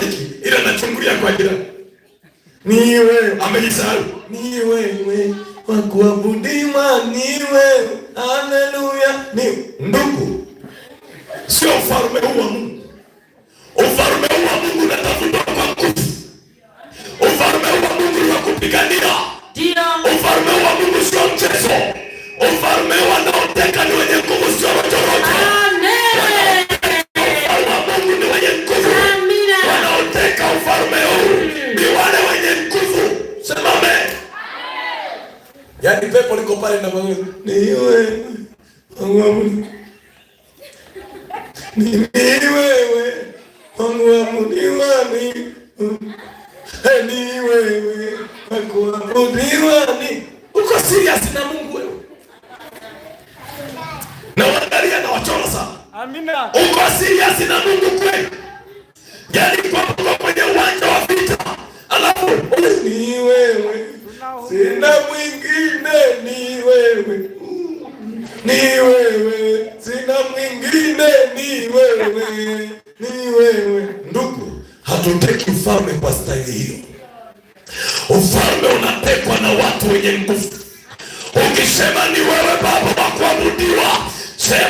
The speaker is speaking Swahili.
maiki ila nachungulia kwa jirani. Ni wewe amejisahau. Ni wewe wa kuabudiwa, ni wewe. Haleluya. Ni ndugu. Sio ufalme huu wa Mungu. Ufalme huu wa Mungu unatafutwa kwa nguvu. Ufalme huu wa Mungu ni wa kupigania. Ufalme huu wa Mungu sio mchezo. Ufalme huu wanaoteka ni wenye nguvu, sio wachorojo. Ufalme wa Mungu ni wenye nguvu. Wanaoteka ufalme huu ni wale wenye nguvu. Sema amen. Yaani pepo liko pale na Mungu. Ni wewe. Mungu. Ni wewe. Mungu ni wewe. Ni wewe. Uko serious na Mungu wewe? Na wangalia na wachora sana. Amina. Uko serious na Mungu kweli? Yaani kwa kwenye uwanja wa vita. Alafu ni wewe. Sina mwingine, ni wewe. Ni wewe. Sina mwingine, ni wewe. Ni wewe. Ndugu, hatuteki ufalme kwa staili hiyo. Ufalme unatekwa na watu wenye nguvu. Ukisema ni wewe Baba wa kuabudiwa, sema